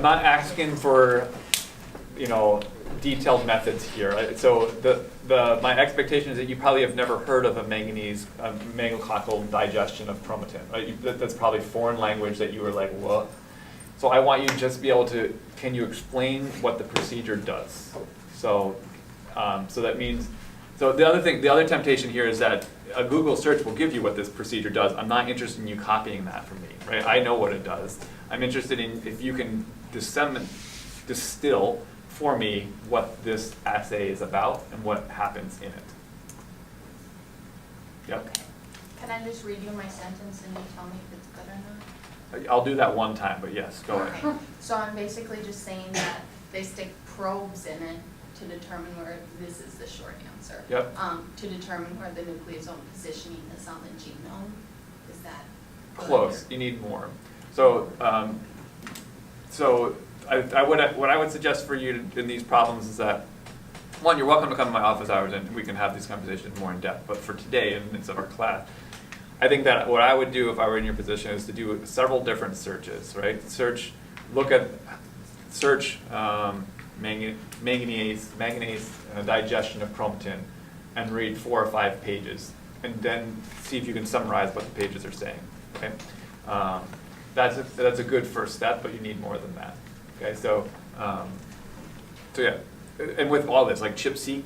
not asking for, detailed methods here. Right? So my expectation is that you probably have never heard of a manganococcal digestion of chromatin. Right? That's probably foreign language that you were like, what? So I want you to just be able to, can you explain what the procedure does? So that means, so the other temptation here is that a Google search will give you what this procedure does. I'm not interested in you copying that from me, right? I know what it does. I'm interested in if you can distill for me what this assay is about and what happens in it. Yep. Okay. Can I just read you my sentence and you tell me if it's good or not? I'll do that one time, but yes, go ahead. Okay. So I'm basically just saying that they stick probes in it to determine where, this is the short answer. Yep. To determine where the nucleosome positioning is on the genome. Is that close? You need more. So, what I would suggest for you in these problems is that, one, you're welcome to come to my office hours and we can have these conversations more in depth. But for today, in the midst of our class, I think that what I would do if I were in your position is to do several different searches, right? Search manganese digestion of chromatin, and read 4 or 5 pages, and then see if you can summarize what the pages are saying. Okay, that's a good first step, but you need more than that. Okay, so yeah, and with all this, like ChIP-seq,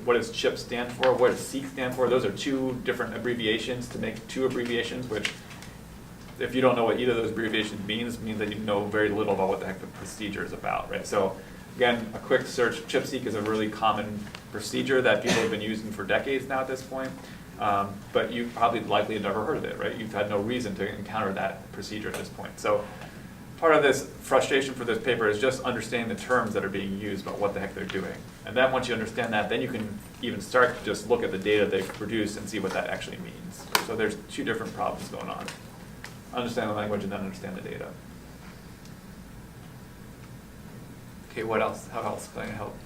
what does ChIP stand for? What does seq stand for? Those are 2 different abbreviations to make 2 abbreviations, which, if you don't know what either of those abbreviations means that you know very little about what the heck the procedure is about, right? So again, a quick search, ChIP-seq is a really common procedure that people have been using for decades now at this point, but you probably likely have never heard of it, right? You've had no reason to encounter that procedure at this point. So part of this frustration for this paper is just understanding the terms that are being used about what the heck they're doing. And then once you understand that, then you can even start to just look at the data they've produced and see what that actually means. So there's 2 different problems going on. Understand the language and then understand the data. Okay, what else? How else can I help?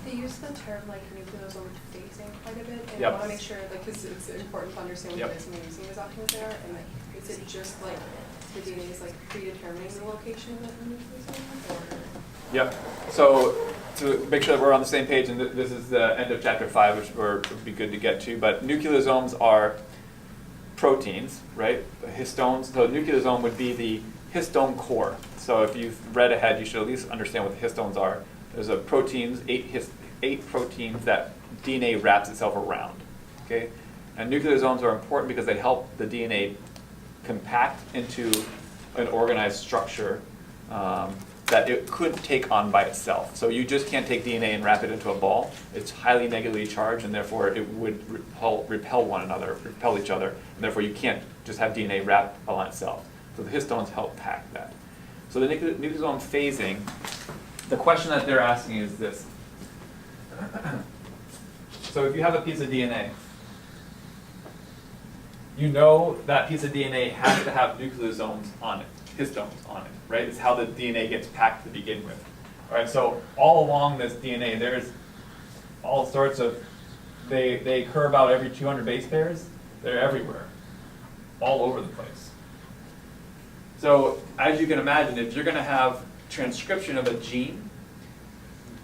They use the term like nucleosome phasing quite a bit, and Yep. I want to make sure, like, because it's important to understand what Yep. it is when you're using these documents there, and like, is it just like the DNA is like predetermining the location of the nucleosome, or? Yep. So to make sure that we're on the same page, and this is the end of chapter 5, which would be good to get to, but nucleosomes are proteins, right? Histones. So nucleosome would be the histone core. So if you've read ahead, you should at least understand what the histones are. There's a proteins, 8 proteins that DNA wraps itself around. Okay, and nucleosomes are important because they help the DNA compact into an organized structure that it couldn't take on by itself. So you just can't take DNA and wrap it into a ball. It's highly negatively charged, and therefore it would repel each other, and therefore you can't just have DNA wrapped on itself. So the histones help pack that. So the nucleosome phasing, the question that they're asking is this. So if you have a piece of DNA, you know that piece of DNA has to have nucleosomes on it, histones on it, right? It's how the DNA gets packed to begin with. All right, so all along this DNA, there's all sorts of, they occur about every 200 base pairs. They're everywhere, all over the place. So as you can imagine, if you're going to have transcription of a gene,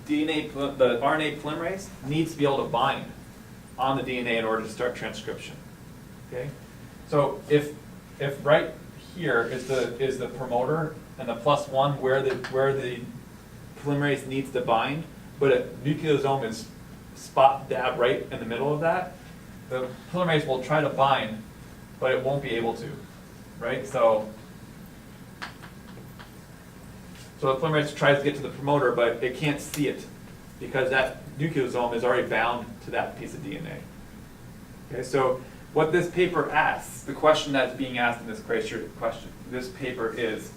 the RNA polymerase needs to be able to bind on the DNA in order to start transcription. Okay, so if right here is the promoter and the +1 where the polymerase needs to bind, but a nucleosome is spot dab right in the middle of that, the polymerase will try to bind, but it won't be able to, right? So the polymerase tries to get to the promoter, but it can't see it because that nucleosome is already bound to that piece of DNA. Okay, so what this paper asks, the question that's being asked in this this paper is,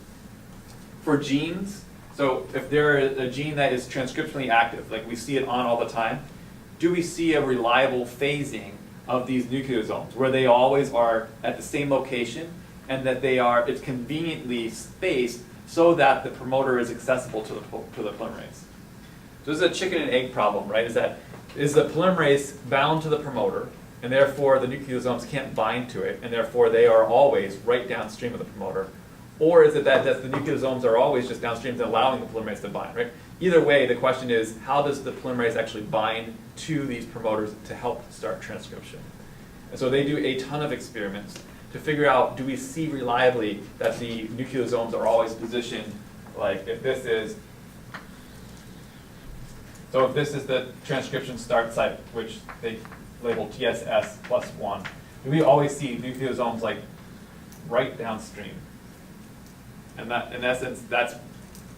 for genes, so if there is a gene that is transcriptionally active, like we see it on all the time, do we see a reliable phasing of these nucleosomes where they always are at the same location and that it's conveniently spaced so that the promoter is accessible to the polymerase? So this is a chicken and egg problem, right? Is the polymerase bound to the promoter, and therefore the nucleosomes can't bind to it, and therefore they are always right downstream of the promoter? Or is it that the nucleosomes are always just downstream and allowing the polymerase to bind, right? Either way, the question is, how does the polymerase actually bind to these promoters to help start transcription? And so they do a ton of experiments to figure out, do we see reliably that the nucleosomes are always positioned, like if this is, so if this is the transcription start site, which they label TSS plus 1, do we always see nucleosomes like right downstream? And that, in essence, that's,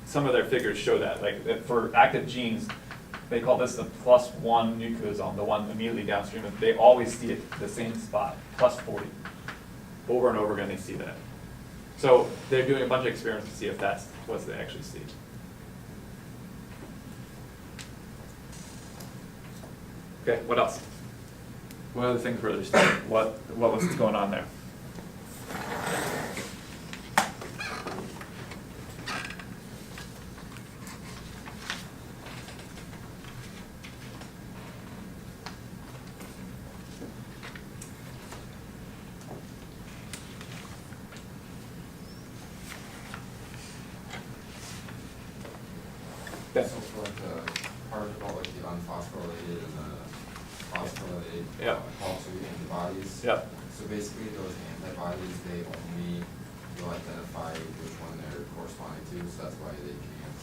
some of their figures show that. Like for active genes, they call this the +1 nucleosome, the one immediately downstream. They always see it the same spot, +40. Over and over again, they see that. So they're doing a bunch of experiments to see if that's what they actually see. Okay, what else? What other things were there studied? What was going on there? So for like the part about like the unphosphorylated and the phosphorylated Yeah. Pol-2 antibodies. Yeah. So basically those antibodies, they only will identify which one they're corresponding to, so that's why they can't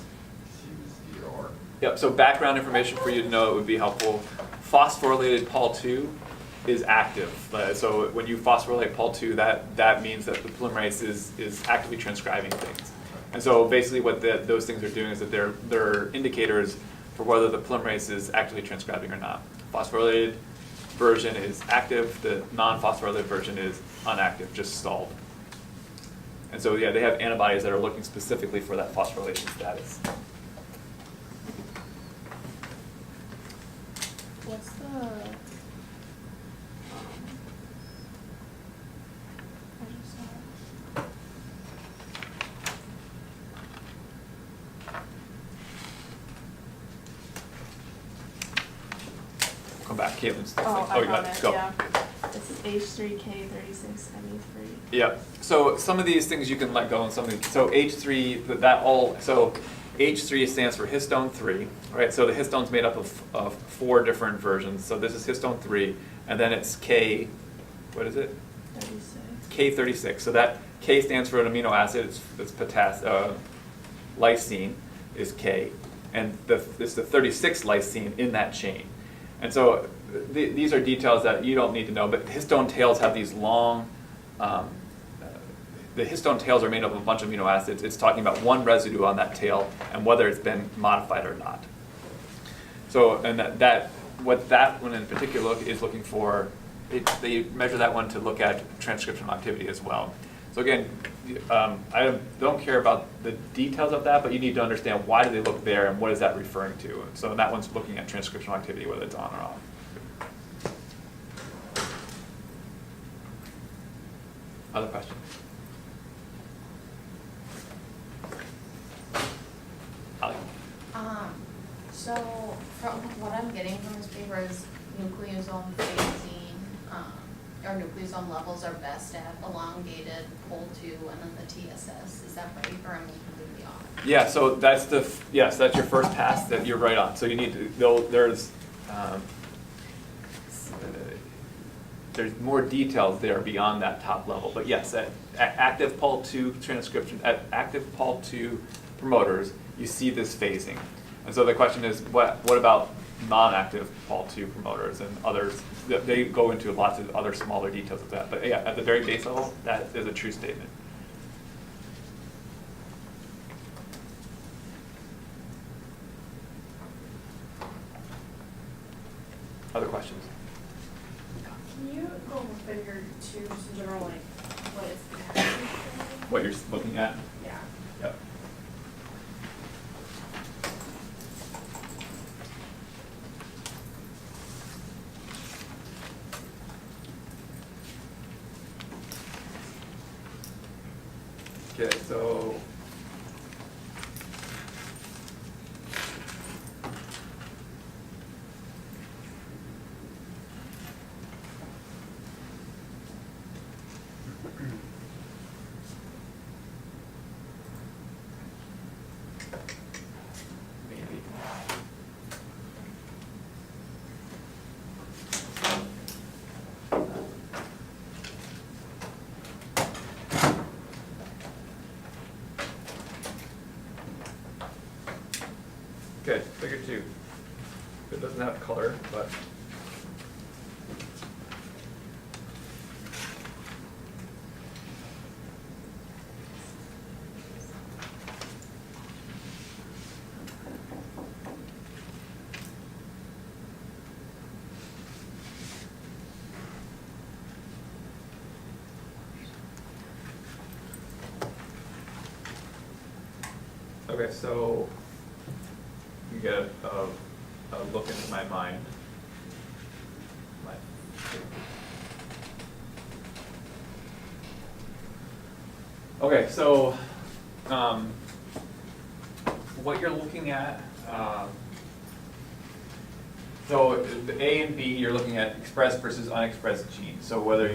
choose either or. Yep, so background information for you to know, it would be helpful. Phosphorylated Pol-2 is active. So when you phosphorylate Pol-2, that means that the polymerase is actively transcribing things. And so basically what those things are doing is that they're indicators for whether the polymerase is actively transcribing or not. Phosphorylated version is active, the non-phosphorylated version is inactive, just stalled. And so yeah, they have antibodies that are looking specifically for that phosphorylation status. What's the I just saw it. Come back, Caitlin's. Oh, you I got found it, go. yeah. It's H3K36ME3. Yeah. So some of these things you can let go, and some of these. So H3, so H3 stands for histone 3, right? So the histone's made up of 4 different versions. So this is histone 3, and then it's K. What is it? 36. K36. So that K stands for an amino acid. It's lysine is K, and it's the 36th lysine in that chain. And so these are details that you don't need to know, but histone tails have these long, the histone tails are made up of a bunch of amino acids. It's talking about one residue on that tail and whether it's been modified or not. So, and what that one in particular is looking for, they measure that one to look at transcriptional activity as well. So again, I don't care about the details of that, but you need to understand why do they look there and what is that referring to. So that one's looking at transcriptional activity, whether it's on or off. Other questions? Ali? So from what I'm getting from this paper is nucleosome phasing, or nucleosome levels are best at elongated Pol-2 and then the TSS. Is that right, or am I completely off? Yeah, so that's yes, that's your first pass that you're right on. So you need to, there's more details there beyond that top level. But yes, at active Pol-2 transcription, at active Pol-2 promoters, you see this phasing. And so the question is, what about non-active Pol-2 promoters and others? They go into lots of other smaller details of that. But yeah, at the very base level, that is a true statement. Other questions? Can you go over figure 2 just in general, like what is the What you're looking at? Yeah. Yep. Okay, so Good, figure 2. It doesn't have color, but. Okay, so you get a look into my mind. Okay, so what you're looking at, so the A and B, you're looking at expressed versus unexpressed genes. So whether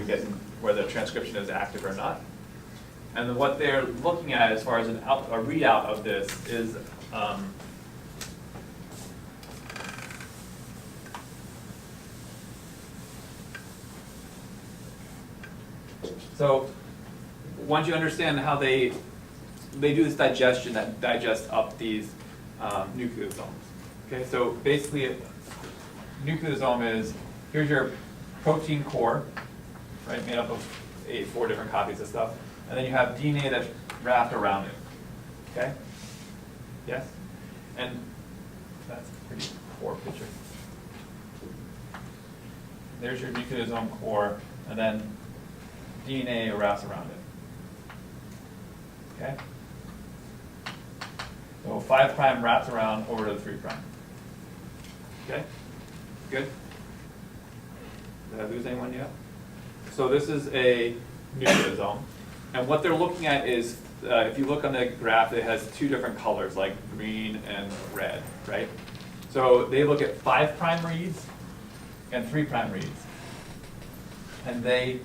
whether transcription is active or not. And then what they're looking at as far as a readout of this is so once you understand how they do this digestion that digests up these nucleosomes. Okay, so basically nucleosome is, here's your protein core, right, made up of 4 different copies of stuff. And then you have DNA that's wrapped around it, okay? Yes? And that's a pretty poor picture. There's your nucleosome core, and then DNA wraps around it, okay? So 5' wraps around over to the 3'. Okay? Good? Did I lose anyone yet? So this is a nucleosome. And what they're looking at is, if you look on the graph, it has 2 different colors, like green and red, right? So they look at 5' reads and 3' reads. And they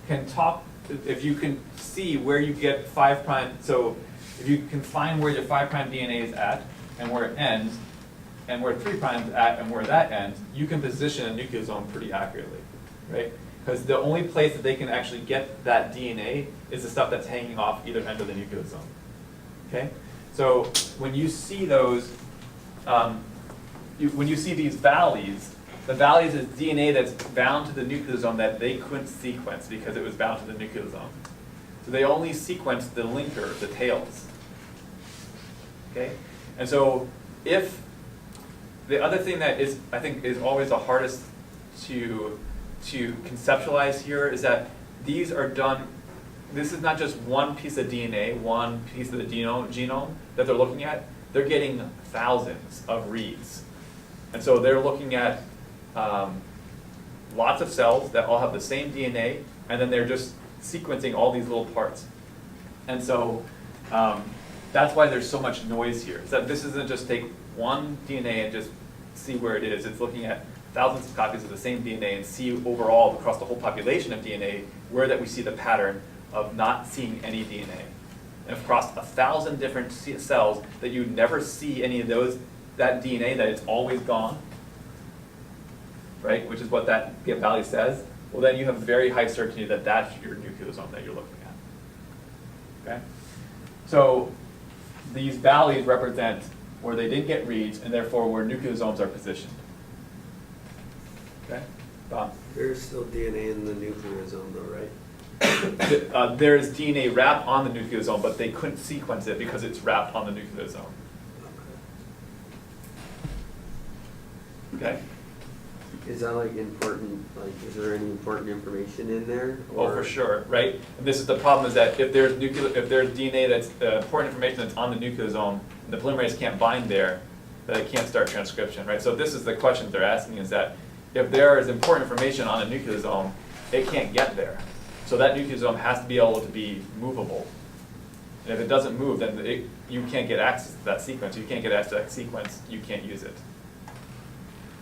can talk, if you can see where you get 5', so if you can find where your 5' DNA is at, and where it ends, and where 3' is at, and where that ends, you can position a nucleosome pretty accurately, right? Because the only place that they can actually get that DNA is the stuff that's hanging off either end of the nucleosome. Okay? So when you see those, when you see these valleys, the valleys is DNA that's bound to the nucleosome that they couldn't sequence because it was bound to the nucleosome. So they only sequenced the linker, the tails. Okay? And so if the other thing that is, I think, is always the hardest to conceptualize here is that these are done, this is not just one piece of DNA, one piece of the genome that they're looking at. They're getting thousands of reads. And so they're looking at lots of cells that all have the same DNA, and then they're just sequencing all these little parts. And so that's why there's so much noise here. So this isn't just take one DNA and just see where it is. It's looking at thousands of copies of the same DNA and see overall across the whole population of DNA where that we see the pattern of not seeing any DNA. And across 1,000 different cells that you never see any of those, that DNA, that it's always gone, right, which is what that value says, well then you have very high certainty that that's your nucleosome that you're looking at. Okay? So these values represent where they didn't get reads and therefore where nucleosomes are positioned. Okay? Don? There's still DNA in the nucleosome though, right? There is DNA wrapped on the nucleosome, but they couldn't sequence it because it's wrapped on the nucleosome. Okay? Is that like important, like is there any important information in there? Oh, for sure, right? And this is the problem, is that if there's DNA that's important information that's on the nucleosome, and the polymerase can't bind there, that it can't start transcription, right? So this is the question they're asking, is that if there is important information on a nucleosome, it can't get there. So that nucleosome has to be able to be movable. And if it doesn't move, then you can't get access to that sequence. You can't get access to that sequence, you can't use it.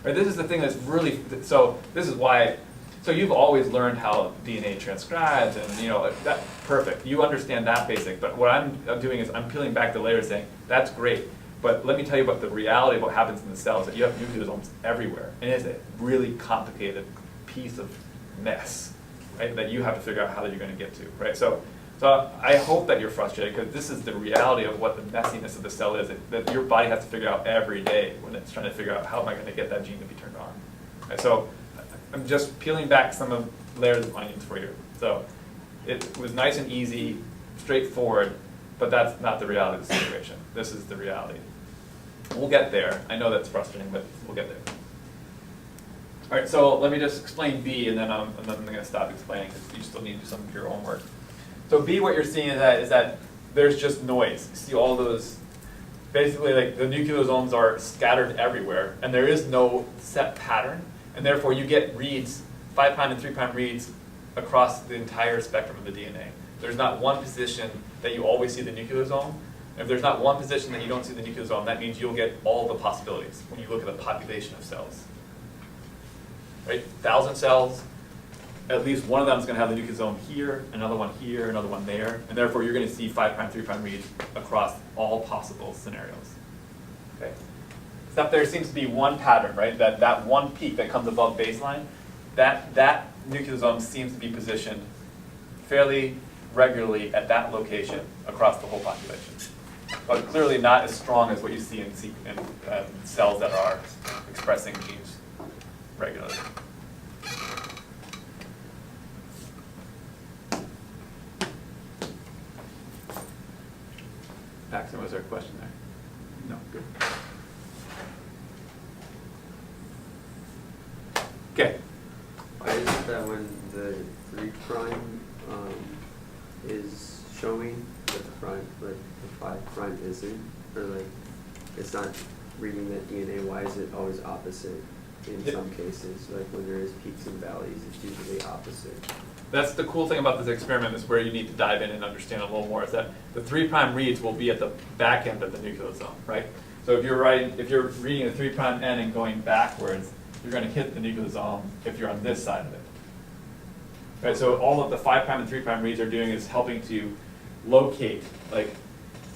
Right, this is the thing that's really, so this is why, so you've always learned how DNA transcribes, and you know, that, perfect. You understand that basic, but what I'm doing is I'm peeling back the layers saying, that's great, but let me tell you about the reality of what happens in the cells, that you have nucleosomes everywhere, and it's a really complicated piece of mess, right, that you have to figure out how that you're going to get to, right? So So I hope that you're frustrated, because this is the reality of what the messiness of the cell is, that your body has to figure out every day when it's trying to figure out how am I going to get that gene to be turned on. And so I'm just peeling back some of layers of onions for you. So it was nice and easy, straightforward, but that's not the reality of the situation. This is the reality. We'll get there. I know that's frustrating, but we'll get there. All right, so let me just explain B, and then I'm going to stop explaining, because you still need to do some of your own work. So B, what you're seeing is that there's just noise. You see all those, basically like the nucleosomes are scattered everywhere, and there is no set pattern, and therefore you get reads, 5' and 3' reads across the entire spectrum of the DNA. There's not one position that you always see the nucleosome. If there's not one position that you don't see the nucleosome, that means you'll get all the possibilities when you look at a population of cells. Right? 1,000 cells, at least one of them is going to have the nucleosome here, another one here, another one there, and therefore you're going to see 5', 3' reads across all possible scenarios. Okay. Except there seems to be one pattern, right? That one peak that comes above baseline, that nucleosome seems to be positioned fairly regularly at that location across the whole population. But clearly not as strong as what you see in cells that are expressing genes regularly. Paxton, was there a question there? No, good. Okay. Why is it that when the 3' is showing that the 5' isn't, or like it's not reading that DNA? Why is it always opposite in some cases? Like when there is peaks and valleys, it's usually opposite. That's the cool thing about this experiment, is where you need to dive in and understand a little more, is that the 3' reads will be at the back end of the nucleosome, right? So if you're reading a 3' end and going backwards, you're going to hit the nucleosome if you're on this side of it. Right, so all of the 5' and 3' reads are doing is helping to locate like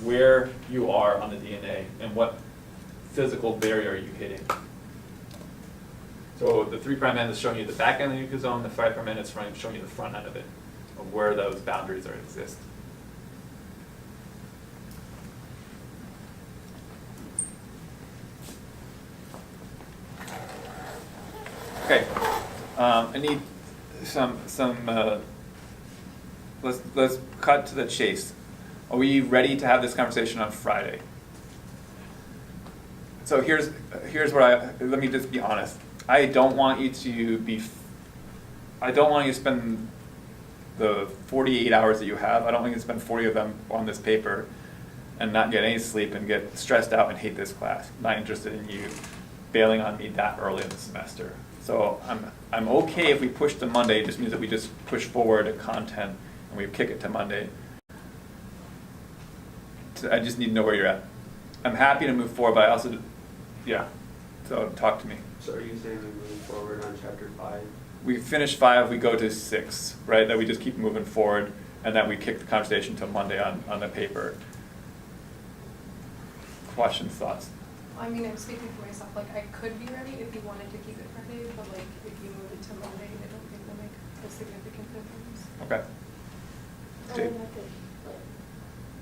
where you are on the DNA and what physical barrier are you hitting. So the 3' end is showing you the back end of the nucleosome, the 5' end is showing you the front end of it, of where those boundaries exist. Okay, I need let's cut to the chase. Are we ready to have this conversation on Friday? So here's what let me just be honest. I don't want you to spend the 48 hours that you have. I don't want you to spend 40 of them on this paper and not get any sleep and get stressed out and hate this class. I'm not interested in you bailing on me that early in the semester. So I'm okay if we push to Monday. It just means that we just push forward a content and we kick it to Monday. So I just need to know where you're at. I'm happy to move forward, but I also, yeah. So talk to me. So are you saying we're moving forward on chapter 5? We finish 5, we go to 6, right? That we just keep moving forward, and then we kick the conversation to Monday on the paper. Questions, thoughts? I mean, I'm speaking for myself, like, I could be ready if you wanted to keep it Friday, but like, if you move it to Monday, I don't think will make a significant difference. Okay. I would have to, like,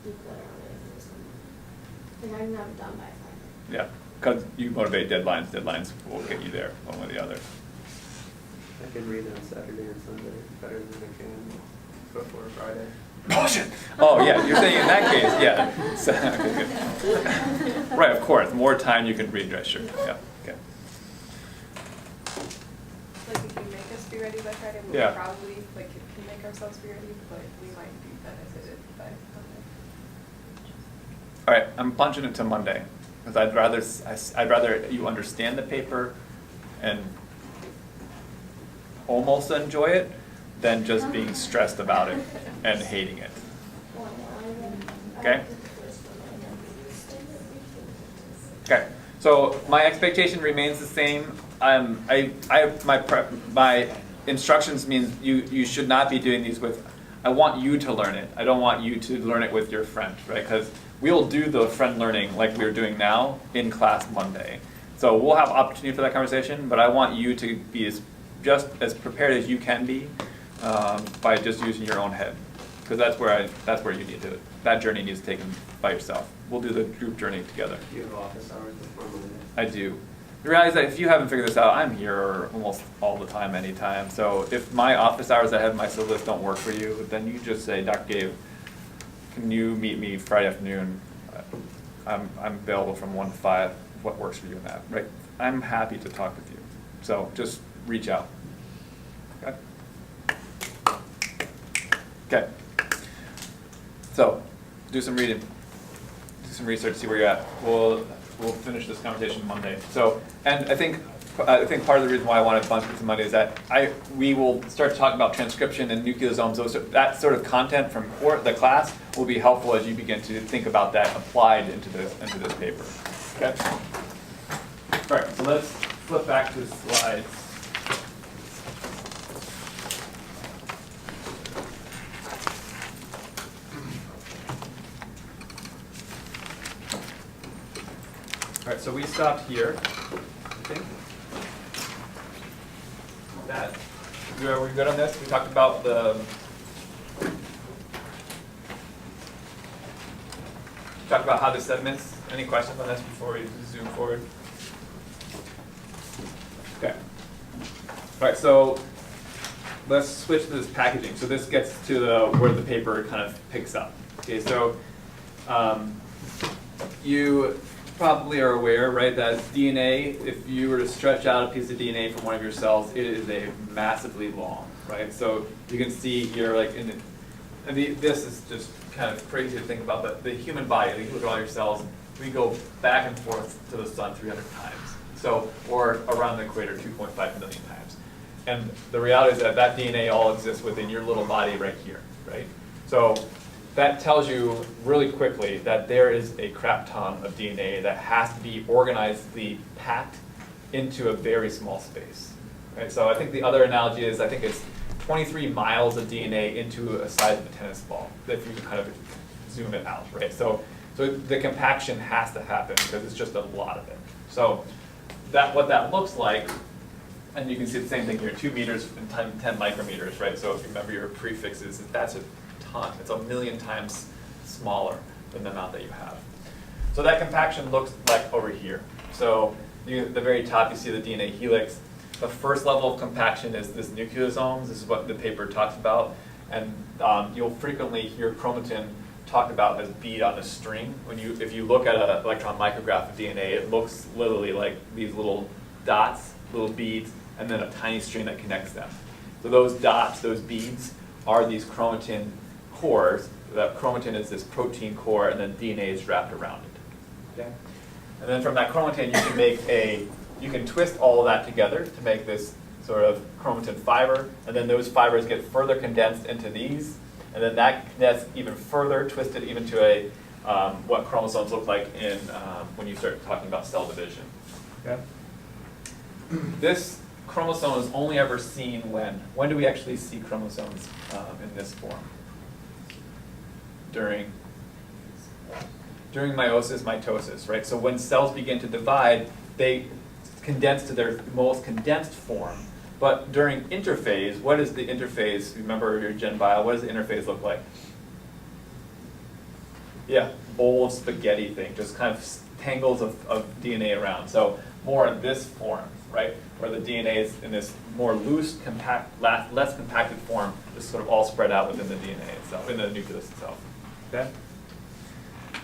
declare on it or something. And I'm not done by Friday. Yeah, because you motivate deadlines. Deadlines will get you there, one way or the other. I can read on Saturday and Sunday better than I can before Friday. Bullshit. Oh yeah, you're saying in that case, yeah. So, okay, good. Right, of course. More time you can read, right? Sure. Yeah. Okay. Like, if you make us be ready by Friday, we'll Yeah. probably, like, can make ourselves be ready, but we might be benefited by Monday. All right, I'm punching it to Monday because I'd rather you understand the paper and almost enjoy it than just being stressed about it and hating it. Okay? Okay. So my expectation remains the same. My instructions means you should not be doing these with. I want you to learn it. I don't want you to learn it with your friend, right? Because we'll do the friend learning like we're doing now in class Monday. So we'll have opportunity for that conversation, but I want you to be just as prepared as you can be by just using your own head. because that's where you need to, that journey needs to be taken by yourself. We'll do the group journey together. Do you have office hours before Monday? I do. The reality is that if you haven't figured this out, I'm here almost all the time, anytime. So if my office hours that I have in my syllabus don't work for you, then you just say, Dr. Gabe, can you meet me Friday afternoon? I'm available from 1 to 5. What works for you in that, right? I'm happy to talk with you. So just reach out. Okay? Okay. So do some reading, do some research, see where you're at. We'll finish this conversation Monday. So, and I think part of the reason why I wanted to bunch with Monday is that we will start talking about transcription and nucleosomes. That sort of content from the class will be helpful as you begin to think about that applied into this paper. Okay. All right. So let's flip back to the slides. All right, so we stopped here, I think. Are we good on this? We talked about how the sediments. Any questions on this before we zoom forward? Okay. All right, so let's switch to this packaging. So this gets to where the paper kind of picks up. Okay, so you probably are aware, right, that DNA, if you were to stretch out a piece of DNA from one of your cells, it is a massively long, right? So you can see here, like this is just kind of crazy to think about, but the human body, like you look at all your cells, we go back and forth to the sun 300 times. So, or around the equator 2.5 million times. And the reality is that DNA all exists within your little body right here, right? So that tells you really quickly that there is a crap ton of DNA that has to be organizedly packed into a very small space. Right? So I think the other analogy is, I think it's 23 miles of DNA into a size of a tennis ball, if you can kind of zoom it out, right? So the compaction has to happen because it's just a lot of it. So what that looks like, and you can see the same thing here, 2 meters and 10 micrometers, right? So if you remember your prefixes, that's a ton. It's 1 million times smaller than the amount that you have. So that compaction looks like over here. So at the very top, you see the DNA helix. The first level of compaction is this nucleosomes. This is what the paper talks about. And you'll frequently hear chromatin talked about as bead on a string. If you look at an electron micrograph of DNA, it looks literally like these little dots, little beads, and then a tiny string that connects them. So those dots, those beads, are these chromatin cores. That chromatin is this protein core, and then DNA is wrapped around it. Okay? And then from that chromatin, you can twist all of that together to make this sort of chromatin fiber, and then those fibers get further condensed into these, and then that's even further twisted even to what chromosomes look like when you start talking about cell division. Okay? This chromosome is only ever seen when do we actually see chromosomes in this form? During meiosis, mitosis, right? So when cells begin to divide, they condense to their most condensed form. But during interphase, what is the interphase? Remember your gen bio, what does the interphase look like? Yeah, bowl of spaghetti thing, just kind of tangles of DNA around. So more in this form, right? Where the DNA is in this more loose, less compacted form, just sort of all spread out within the DNA itself, in the nucleus itself. Okay?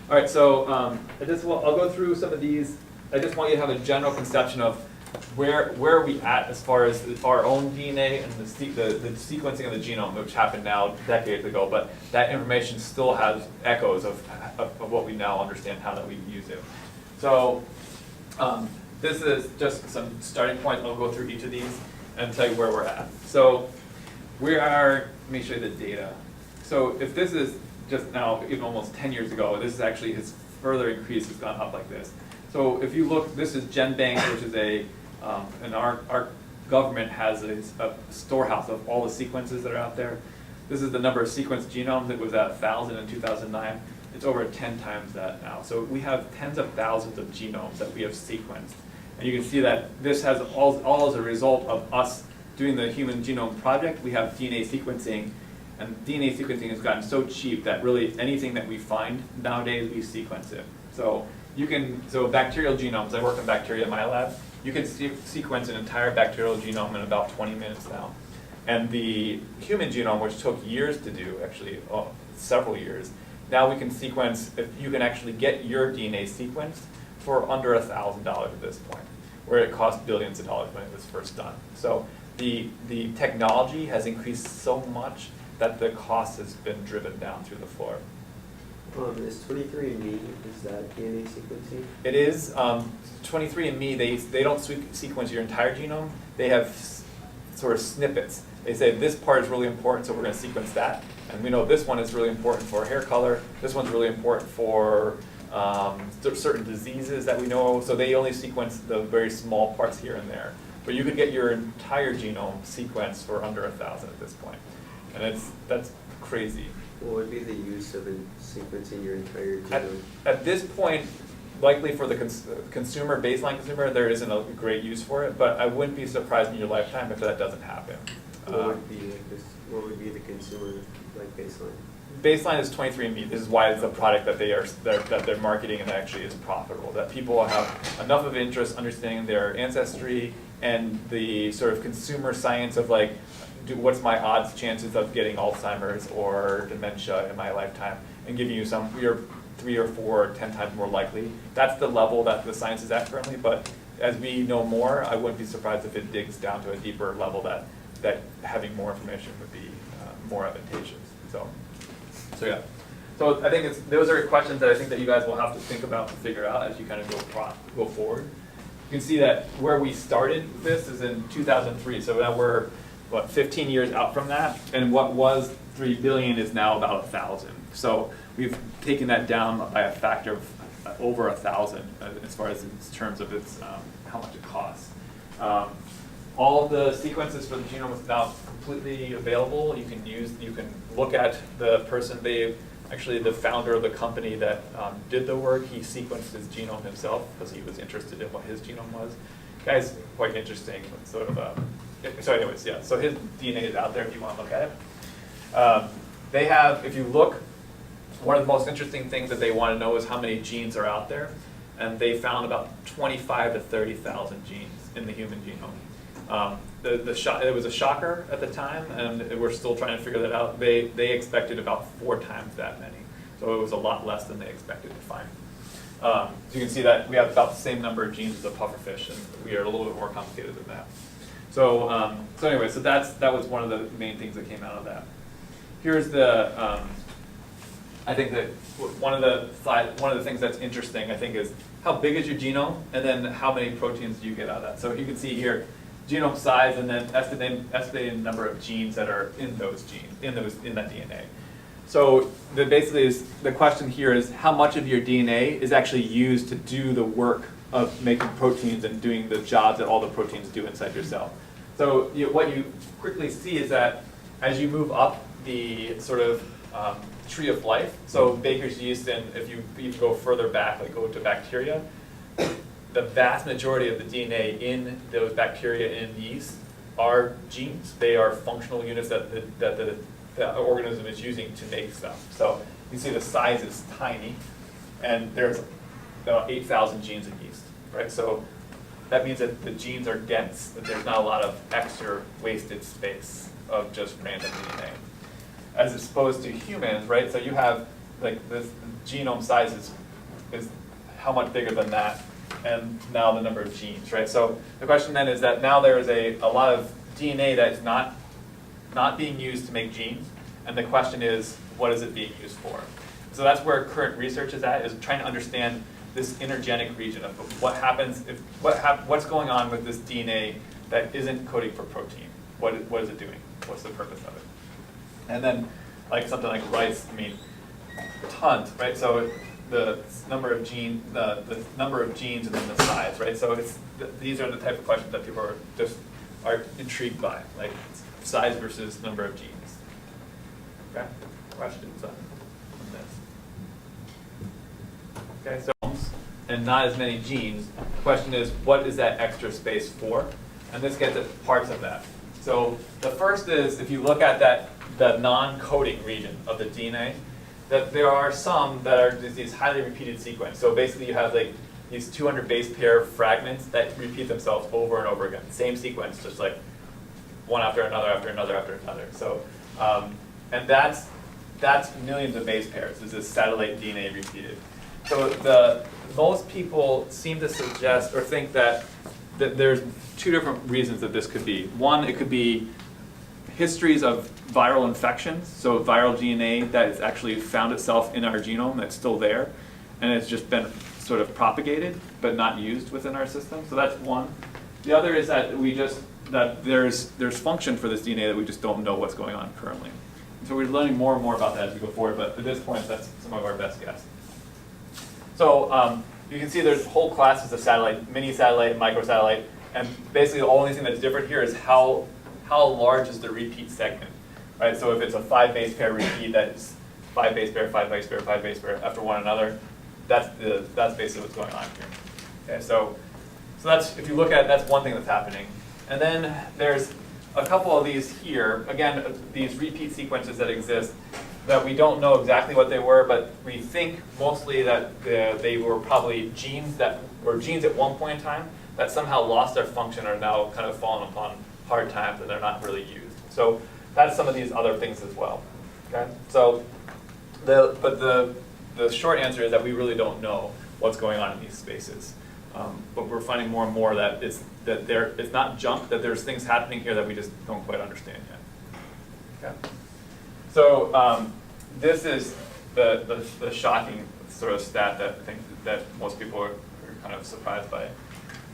All right, so I'll go through some of these. I just want you to have a general conception of where are we at as far as our own DNA and the sequencing of the genome, which happened now decades ago, but that information still has echoes of what we now understand how that we use it. So this is just some starting points. I'll go through each of these and tell you where we're at. So let me show you the data. So if this is just now, even almost 10 years ago, this is actually his further increase has gone up like this. So if you look, this is GenBank, which is and our government has a storehouse of all the sequences that are out there. This is the number of sequenced genomes. It was at 1,000 in 2009. It's over 10 times that now. So we have tens of thousands of genomes that we have sequenced. And you can see that this has all as a result of us doing the Human Genome Project. We have DNA sequencing And DNA sequencing has gotten so cheap that really anything that we find nowadays, we sequence it. So so bacterial genomes, I work in bacteria in my lab, you can sequence an entire bacterial genome in about 20 minutes now. And the human genome, which took years to do, actually several years, now we can sequence, if you can actually get your DNA sequenced for under $1,000 at this point, where it cost billions of dollars when it was first done. So the technology has increased so much that the cost has been driven down through the floor. Is 23andMe, is that DNA sequencing? It is. 23andMe, they don't sequence your entire genome. They have sort of snippets. They say this part is really important, so we're going to sequence that. And we know this one is really important for hair color. This one's really important for certain diseases that we know. So they only sequence the very small parts here and there. But you could get your entire genome sequenced for under 1,000 at this point. And that's crazy. What would be the use of sequencing your entire genome? At this point, likely for the consumer, baseline consumer, there isn't a great use for it, but I wouldn't be surprised in your lifetime if that doesn't happen. What would be the consumer baseline? Baseline is 23andMe. This is why it's a product that they're marketing and actually is profitable. That people have enough of interest understanding their ancestry and the sort of consumer science of what's my odds chances of getting Alzheimer's or dementia in my lifetime, and giving you some, you're 3 or 4 or 10 times more likely. That's the level that the science is at currently, but as we know more, I wouldn't be surprised if it digs down to a deeper level that having more information would be more advantageous. So yeah. So I think those are questions that I think that you guys will have to think about and figure out as you kind of go forward. You can see that where we started this is in 2003, so now we're 15 years out from that, and what was 3 billion is now about 1,000. So we've taken that down by a factor of over 1,000 as far as in terms of its how much it costs. All of the sequences for the genome is now completely available. You can look at the person, actually the founder of the company that did the work, he sequenced his genome himself because he was interested in what his genome was. Guy's quite interesting, sort of. So anyways, yeah, so his DNA is out there if you want to look at it. They have, if you look, one of the most interesting things that they want to know is how many genes are out there. And they found about 25 to 30,000 genes in the human genome. It was a shocker at the time, and we're still trying to figure that out. They expected about 4 times that many. So it was a lot less than they expected to find. So you can see that we have about the same number of genes as a pufferfish, and we are a little bit more complicated than that. So anyway, so that was one of the main things that came out of that. Here's the, I think that one of the things that's interesting, I think, is how big is your genome, and then how many proteins do you get out of that. So you can see here, genome size, and then estimated number of genes that are in those genes, in that DNA. So basically, the question here is how much of your DNA is actually used to do the work of making proteins and doing the jobs that all the proteins do inside your cell. So what you quickly see is that as you move up the sort of tree of life, so Baker's yeast, and if you even go further back, like go to bacteria, the vast majority of the DNA in those bacteria in yeast are genes. They are functional units that the organism is using to make stuff. So you see the size is tiny, and there's about 8,000 genes in yeast, right? So that means that the genes are dense, that there's not a lot of extra wasted space of just random DNA. As opposed to humans, right? So you have, like, this genome size is how much bigger than that, and now the number of genes, right? So the question then is that now there is a lot of DNA that is not being used to make genes, and the question is, what is it being used for? So that's where current research is at, is trying to understand this intergenic region of what happens, what's going on with this DNA that isn't coding for protein. What is it doing? What's the purpose of it? And then, like something like rice, I mean, tons, right? So the number of genes and then the size, right? So these are the type of questions that people are intrigued by, like size versus number of genes. Okay, questions on this? Okay, so and not as many genes. The question is, what is that extra space for? And this gets at parts of that. So the first is, if you look at that the non-coding region of the DNA, that there are some that are just these highly repeated sequence. So basically you have like these 200 base pair fragments that repeat themselves over and over again. Same sequence, just like one after another, after another, after another. So, and that's millions of base pairs. This is satellite DNA repeated. So most people seem to suggest or think that there's two different reasons that this could be. One, it could be histories of viral infections, so viral DNA that has actually found itself in our genome that's still there, and it's just been sort of propagated but not used within our system. So that's one. The other is that there's function for this DNA that we just don't know what's going on currently. And so we're learning more and more about that as we go forward, but at this point that's some of our best guess. So you can see there's whole classes of satellite, mini satellite and microsatellite, and basically the only thing that's different here is how large is the repeat segment, right? So if it's a 5 base pair repeat, that's 5 base pair, 5 base pair, 5 base pair after one another, that's basically what's going on here. Okay, so that's, if you look at it, that's one thing that's happening. And then there's a couple of these here, again, these repeat sequences that exist that we don't know exactly what they were, but we think mostly that they were probably genes that were genes at one point in time that somehow lost their function, are now kind of fallen upon hard times and they're not really used. So that's some of these other things as well. Okay, so the short answer is that we really don't know what's going on in these spaces, but we're finding more and more that it's not junk, that there's things happening here that we just don't quite understand yet. Okay, so this is the shocking sort of stat that I think that most people are kind of surprised by.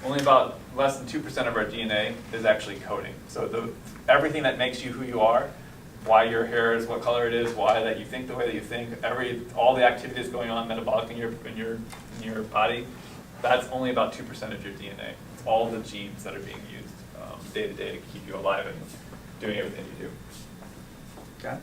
Only about less than 2% of our DNA is actually coding. So everything that makes you who you are, why your hair is what color it is, why that you think the way that you think, all the activities going on metabolic in your body, that's only about 2% of your DNA. It's all the genes that are being used day to day to keep you alive and doing everything you do. Okay.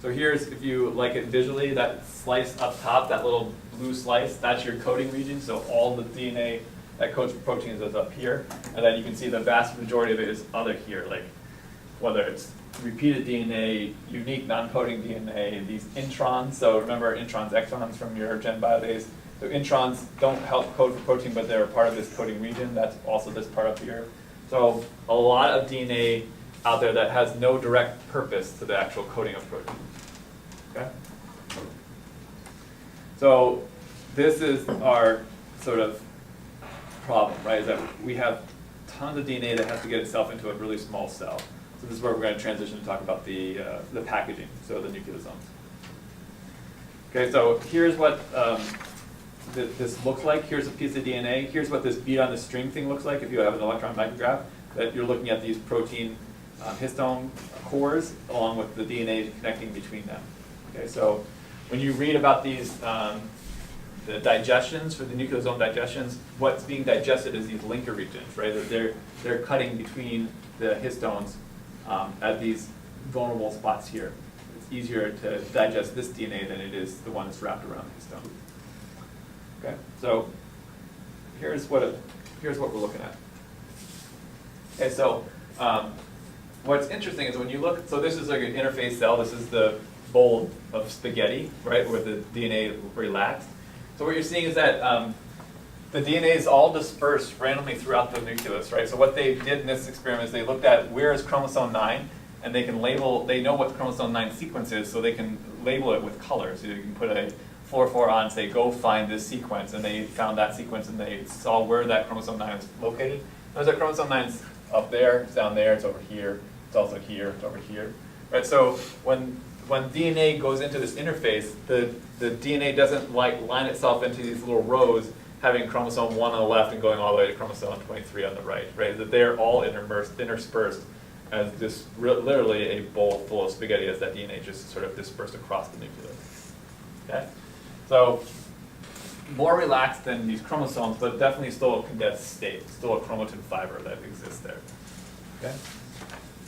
So here's, if you like it visually, that slice up top, that little blue slice, that's your coding region. So all the DNA that codes for proteins is up here. And then you can see the vast majority of it is other here, like whether it's repeated DNA, unique non-coding DNA, these introns. So remember introns, exons from your Gen Bio days. So introns don't help code for protein, but they're part of this coding region. That's also this part up here. So a lot of DNA out there that has no direct purpose to the actual coding of protein. Okay? So this is our sort of problem, right? Is that we have tons of DNA that has to get itself into a really small cell. So this is where we're going to transition to talk about the packaging, so the nucleosomes. Okay, so here's what this looks like. Here's a piece of DNA. Here's what this bead on the string thing looks like if you have an electron micrograph, that you're looking at these protein histone cores along with the DNA connecting between them. Okay, so when you read about these, the digestions, for the nucleosome digestions, what's being digested is these linker regions, right? They're cutting between the histones at these vulnerable spots here. It's easier to digest this DNA than it is the one that's wrapped around the histone. Okay, so here's what we're looking at. Okay, so what's interesting is when you look, so this is like an interface cell. This is the bowl of spaghetti, right, where the DNA relaxed. So what you're seeing is that the DNA is all dispersed randomly throughout the nucleus, right? So what they did in this experiment is they looked at where is chromosome 9, and they can label, they know what chromosome 9 sequence is, so they can label it with colors. So you can put a 4 on and say, go find this sequence, and they found that sequence and they saw where that chromosome 9 is located. Notice that chromosome 9 is up there, it's down there, it's over here, it's also here, it's over here. Right, so when DNA goes into this interface, the DNA doesn't like line itself into these little rows, having chromosome 1 on the left and going all the way to chromosome 23 on the right, right? That they're all interspersed as this literally a bowl full of spaghetti as that DNA just sort of dispersed across the nucleus. Okay? So more relaxed than these chromosomes, but definitely still a condensed state, still a chromatin fiber that exists there. Okay?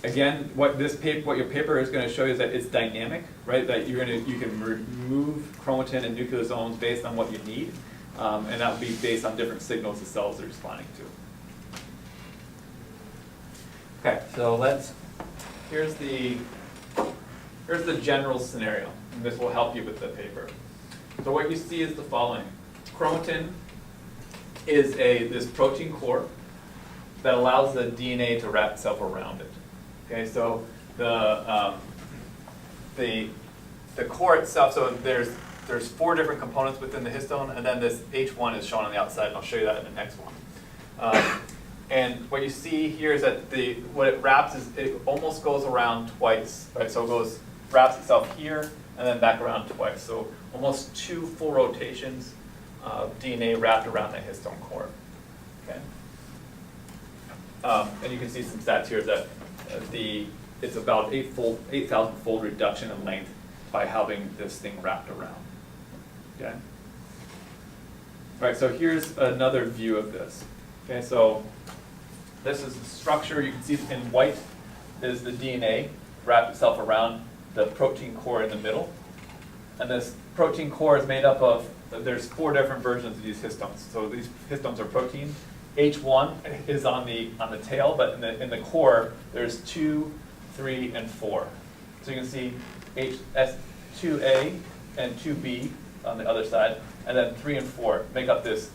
Again, what your paper is going to show you is that it's dynamic, right? That you can remove chromatin and nucleosomes based on what you need, and that will be based on different signals the cells are responding to. Okay, so let's here's the general scenario, and this will help you with the paper. So what you see is the following. Chromatin is this protein core that allows the DNA to wrap itself around it. Okay, so the core itself, so there's 4 different components within the histone, and then this H1 is shown on the outside, and I'll show you that in the next one. And what you see here is that what it wraps is it almost goes around twice, right? So it wraps itself here and then back around twice. So almost 2 full rotations of DNA wrapped around that histone core. Okay. And you can see some stats here that it's about 8,000-fold reduction in length by having this thing wrapped around. Okay. All right. So here's another view of this. Okay. So this is the structure. You can see in white is the DNA wrapped itself around the protein core in the middle. And this protein core is made up of, there's 4 different versions of these histones. So these histones are protein. H1 is on the tail, but in the core, there's 2, 3, and 4. So you can see HS2A and 2B on the other side, and then 3 and 4 make up this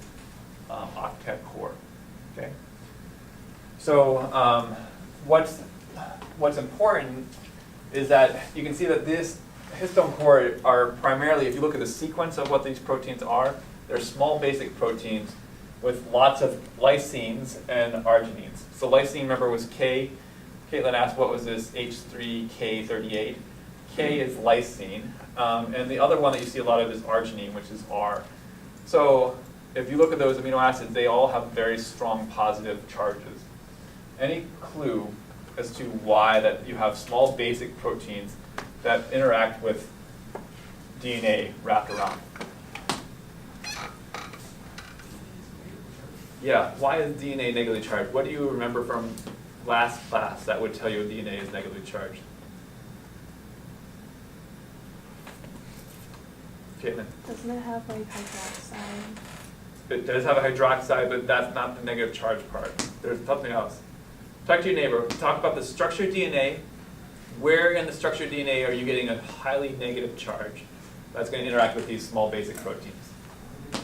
octet core. Okay. So what's important is that you can see that this histone core are primarily, if you look at the sequence of what these proteins are, they're small basic proteins with lots of lysines and arginines. So lysine, remember, was K. Caitlin asked what was this H3K38. K is lysine. And the other one that you see a lot of is arginine, which is R. So if you look at those amino acids, they all have very strong positive charges. Any clue as to why that you have small basic proteins that interact with DNA wrapped around? Yeah, why is DNA negatively charged? What do you remember from last class that would tell you DNA is negatively charged? Caitlin? Doesn't it have like hydroxide? It does have a hydroxide, but that's not the negative charge part. There's something else. Talk to your neighbor. Talk about the structured DNA. Where in the structured DNA are you getting a highly negative charge that's going to interact with these small basic proteins?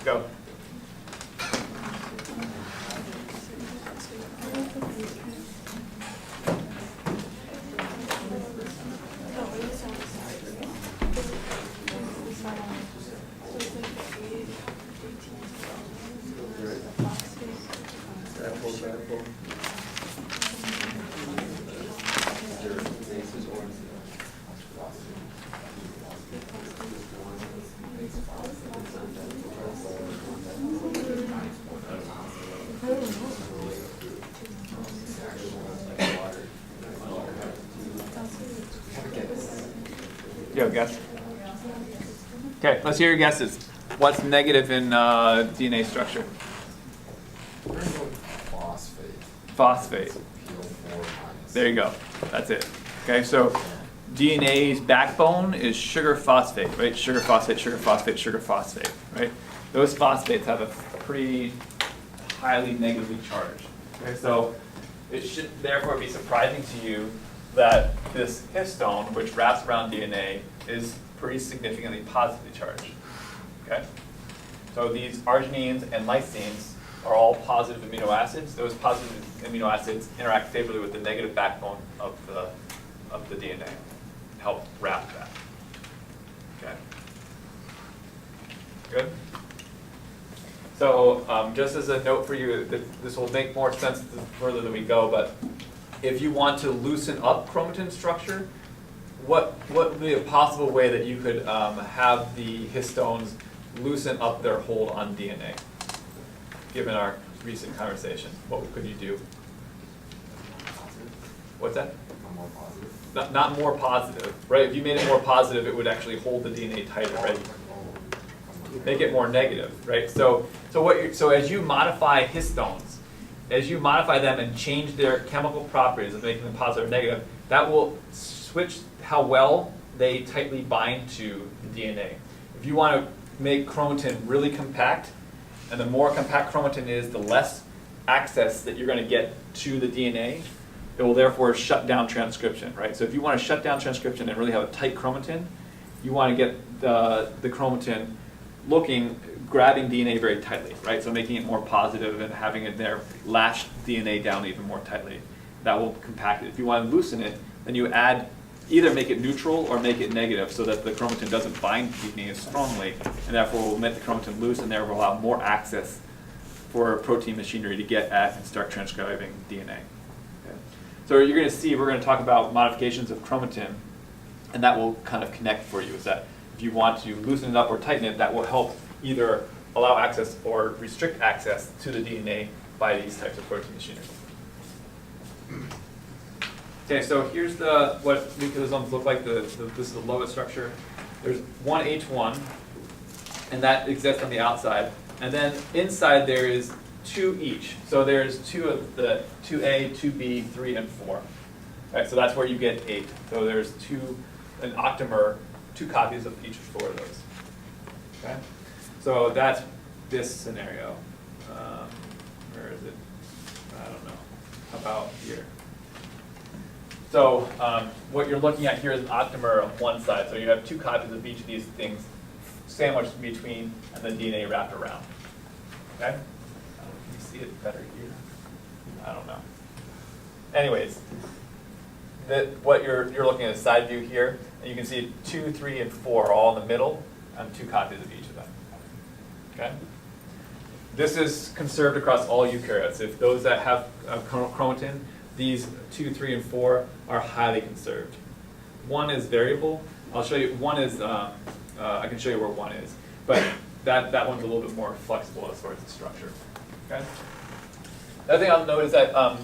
Go. You have a guess? Okay, let's hear your guesses. What's negative in DNA structure? Phosphate. Phosphate. So PO4 minus. There you go. That's it. Okay, so DNA's backbone is sugar phosphate, right? Sugar phosphate, sugar phosphate, sugar phosphate, right? Those phosphates have a pretty highly negatively charged. Okay, so it should therefore be surprising to you that this histone, which wraps around DNA, is pretty significantly positively charged. Okay? So these arginines and lysines are all positive amino acids. Those positive amino acids interact favorably with the negative backbone of the DNA, help wrap that. Okay? Good? So just as a note for you, this will make more sense the further that we go, but if you want to loosen up chromatin structure, what would be a possible way that you could have the histones loosen up their hold on DNA? Given our recent conversation, what could you do? What's that? More positive. Not more positive, right? If you made it more positive, it would actually hold the DNA tighter, right? Make it more negative, right? So as you modify histones, as you modify them and change their chemical properties of making them positive or negative, that will switch how well they tightly bind to the DNA. If you want to make chromatin really compact, and the more compact chromatin is, the less access that you're going to get to the DNA, it will therefore shut down transcription, right? So if you want to shut down transcription and really have a tight chromatin, you want to get the chromatin grabbing DNA very tightly, right? So making it more positive and having it there lash DNA down even more tightly. That will compact it. If you want to loosen it, then you either make it neutral or make it negative so that the chromatin doesn't bind DNA as strongly, and therefore will make the chromatin loose and therefore allow more access for protein machinery to get at and start transcribing DNA. Okay. So you're going to see, we're going to talk about modifications of chromatin, and that will kind of connect for you, is that if you want to loosen it up or tighten it, that will help either allow access or restrict access to the DNA by these types of protein machinery. Okay, so here's what nucleosomes look like. This is the lowest structure. There's one H1, and that exists on the outside. And then inside there is 2 each. So there's 2 of the 2A, 2B, 3, and 4. Right, so that's where you get 8. So there's an octamer, 2 copies of each 4 of those. Okay, so that's this scenario. Where is it? I don't know. How about here? So what you're looking at here is an octamer on one side. So you have 2 copies of each of these things sandwiched between and the DNA wrapped around. Okay? Can you see it better here? I don't know. Anyways, what you're looking at a side view here, and you can see 2, 3, and 4 are all in the middle, and 2 copies of each of them. Okay? This is conserved across all eukaryotes. If those that have chromatin, these 2, 3, and 4 are highly conserved. 1 is variable. I'll show you. 1 is I can show you where 1 is, but that one's a little bit more flexible as far as the structure. Okay. The other thing I'll note is that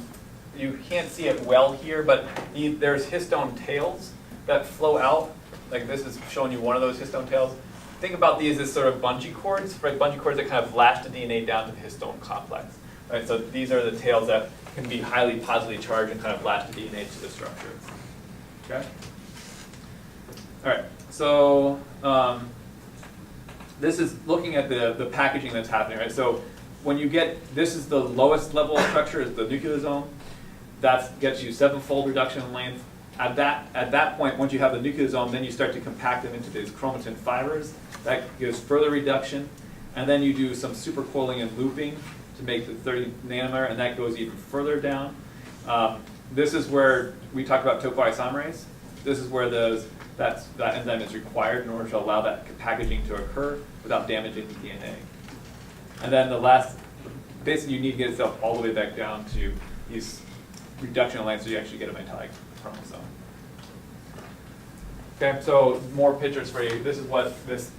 you can't see it well here, but there's histone tails that flow out. Like this is showing you one of those histone tails. Think about these as sort of bungee cords, right? Bungee cords that kind of lash the DNA down to the histone complex. Right? So these are the tails that can be highly positively charged and kind of lash the DNA to the structure. Okay. All right. So this is looking at the packaging that's happening, right? So when you get, this is the lowest level of structure, is the nucleosome. That gets you 7-fold reduction in length. At that point, once you have the nucleosome, then you start to compact them into these chromatin fibers. That gives further reduction. And then you do some supercoiling and looping to make the 30 nanometer, and that goes even further down. This is where we talk about topoisomerase. This is where that enzyme is required in order to allow that packaging to occur without damaging the DNA. And then the last, basically you need to get itself all the way back down to these reduction lengths so you actually get a mitotic chromosome. Okay, so more pictures for you. This is what this,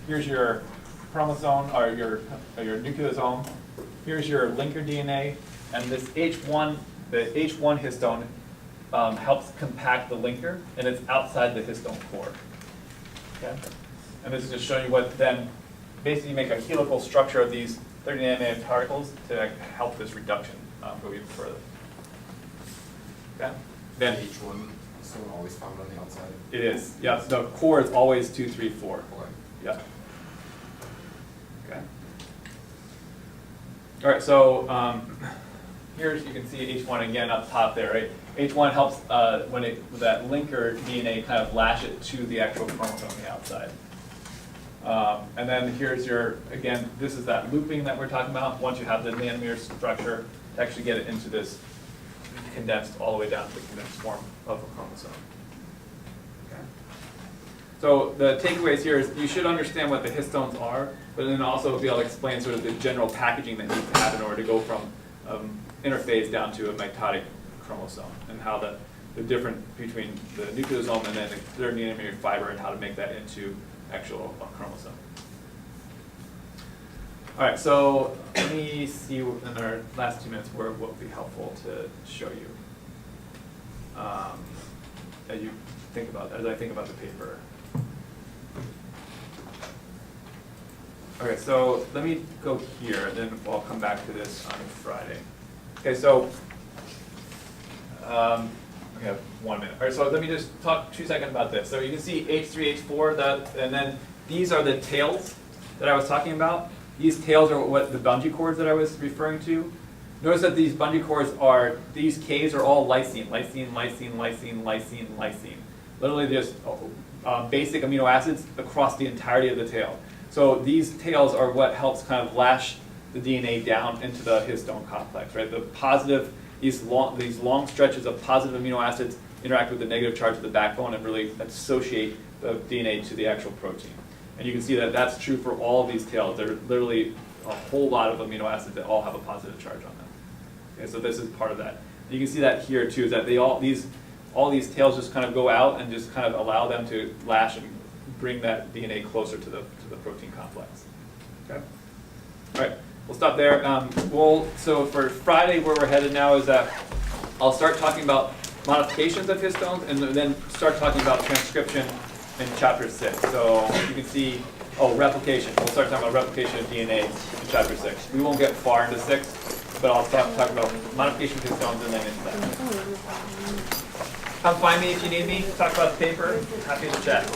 here's your chromosome, or your nucleosome. Here's your linker DNA, and this H1, the H1 histone helps compact the linker, and it's outside the histone core. Okay? And this is just showing you what then, basically you make a helical structure of these 30 nanometer particles to help this reduction go even further. Okay? Then H1 is always found on the outside. it is, yeah, the core is always 2, 3, 4. Okay. Yeah. Okay. All right, so here's, you can see H1 again up top there, right? H1 helps when that linker DNA kind of lash it to the actual chromosome on the outside. And then here's your, again, this is that looping that we're talking about. Once you have the nanometer structure, to actually get it into this condensed all the way down to the condensed form of a chromosome. Okay. So the takeaways here is you should understand what the histones are, but then also be able to explain sort of the general packaging that needs to happen in order to go from interphase down to a mitotic chromosome, and how the difference between the nucleosome and then the 30 nanometer fiber, and how to make that into actual chromosome. All right, so let me see in our last 2 minutes what would be helpful to show you as you think about that, as I think about the paper. Okay, so let me go here, and then I'll come back to this on Friday. Okay, so we have 1 minute. All right, so let me just talk 2 seconds about this. So you can see H3, H4, and then these are the tails that I was talking about. These tails are what the bungee cords that I was referring to. Notice that these bungee cords are, these Ks are all lysine, lysine, lysine, lysine, lysine, lysine. Literally just basic amino acids across the entirety of the tail. So these tails are what helps kind of lash the DNA down into the histone complex, right? The positive, these long stretches of positive amino acids interact with the negative charge of the backbone and really associate the DNA to the actual protein. And you can see that that's true for all of these tails. There are literally a whole lot of amino acids that all have a positive charge on them. Okay, so this is part of that. And you can see that here too, is that all these tails just kind of go out and just kind of allow them to lash and bring that DNA closer to the protein complex. Okay. All right, we'll stop there. So for Friday, where we're headed now is that I'll start talking about modifications of histones and then start talking about transcription in chapter 6. So you can see, replication. We'll start talking about replication of DNA in chapter 6. We won't get far into 6, but I'll start talking about modification of histones and then into that. Come find me if you need me. Talk about the paper. Happy to chat.